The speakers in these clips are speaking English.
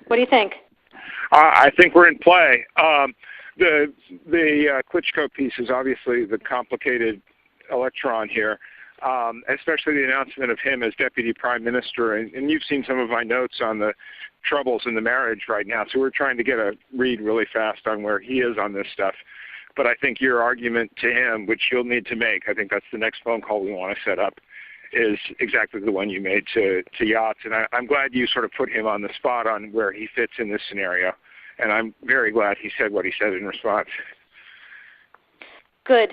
What do you think? I think we're in play. The Klitschko piece is obviously the complicated electron here, especially the announcement of him as Deputy Prime Minister. And you've seen some of my notes on the troubles in the marriage right now, so we're trying to get a read really fast on where he is on this stuff. But I think your argument to him, which you'll need to make, I think that's the next phone call we want to set up, is exactly the one you made to Yachts. And I'm glad you sort of put him on the spot on where he fits in this scenario. And I'm very glad he said what he said in response. Good.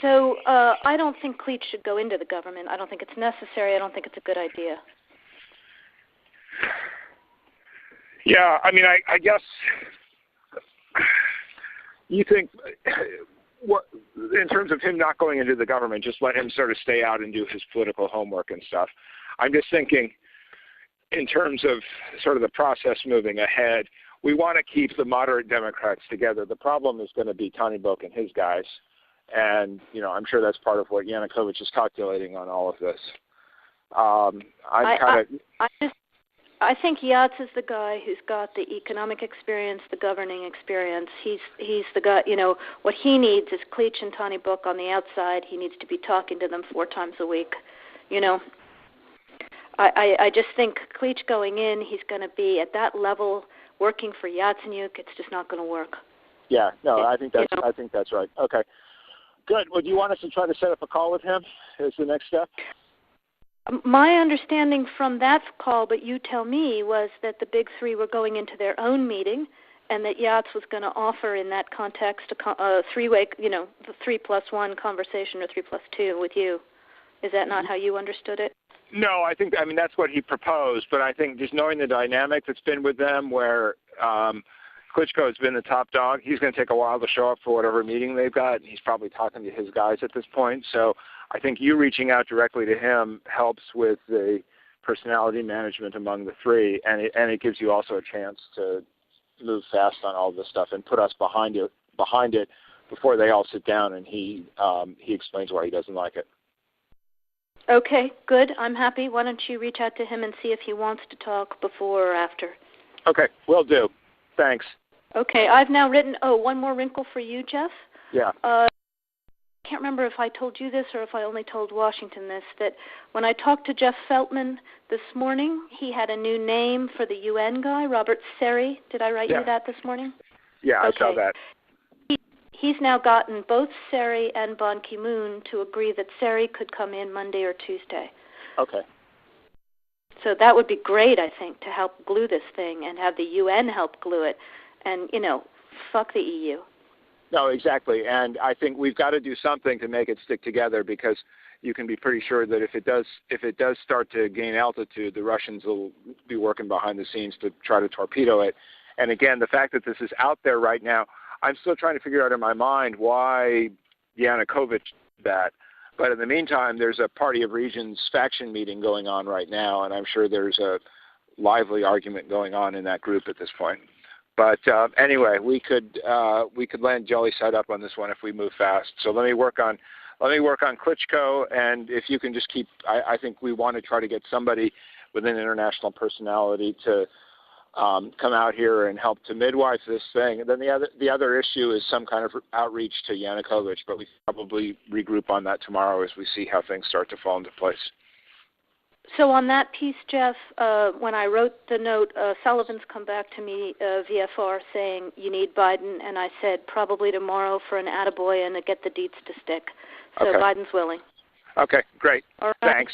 So I don't think Cleach should go into the government. I don't think it's necessary. I don't think it's a good idea. Yeah, I mean, I guess you think, what, in terms of him not going into the government, just let him sort of stay out and do his political homework and stuff. I'm just thinking in terms of sort of the process moving ahead, we want to keep the moderate Democrats together. The problem is going to be Tony Book and his guys. And, I'm sure that's part of what Yanukovych is calculating on all of this. I think Yachts is the guy who's got the economic experience, the governing experience. He's the guy, what he needs is Cleach and Tony Book on the outside. He needs to be talking to them 4 times a week, I just think Cleach going in, he's going to be at that level working for Yatsenyuk. It's just not going to work. Yeah, no, I think that's right. Okay, good. Well, do you want us to try to set up a call with him as the next step? My understanding from that call, but you tell me, was that the big three were going into their own meeting, and that Yachts was going to offer in that context a three-way, the 3+1 conversation or 3+2 with you. Is that not how you understood it? No, I mean, that's what he proposed, but I think just knowing the dynamic that's been with them where Klitschko has been the top dog, he's going to take a while to show up for whatever meeting they've got, and he's probably talking to his guys at this point. So I think you reaching out directly to him helps with the personality management among the three, and it gives you also a chance to move fast on all this stuff and put us behind it before they all sit down and he explains why he doesn't like it. Okay, good. I'm happy. Why don't you reach out to him and see if he wants to talk before or after? Okay, will do. Thanks. Okay, I've now written, one more wrinkle for you, Jeff. Yeah. I can't remember if I told you this or if I only told Washington this, that when I talked to Jeff Feltman this morning, he had a new name for the UN guy, Robert Seri. Did I write you that this morning? Yeah, okay. I saw that. He's now gotten both Seri and Ban Ki-moon to agree that Seri could come in Monday or Tuesday. Okay. So that would be great, I think, to help glue this thing and have the UN help glue it. And, fuck the EU. No, exactly. And I think we've got to do something to make it stick together, because you can be pretty sure that if it does start to gain altitude, the Russians will be working behind the scenes to try to torpedo it. And again, the fact that this is out there right now, I'm still trying to figure out in my mind why Yanukovych did that. But in the meantime, there's a Party of Regions faction meeting going on right now, and I'm sure there's a lively argument going on in that group at this point. But anyway, we could land jelly side up on this one if we move fast. So let me work on Klitschko, and if you can just keep, I think we want to try to get somebody with an international personality to come out here and help to midwife this thing. And then the other issue is some kind of outreach to Yanukovych, but we probably regroup on that tomorrow as we see how things start to fall into place. So on that piece, Jeff, when I wrote the note, Sullivan's come back to me, VFR, saying you need Biden, and I said probably tomorrow for an attaboy and to get the deets to stick. So okay. Biden's willing. Okay, great. All right. Thanks.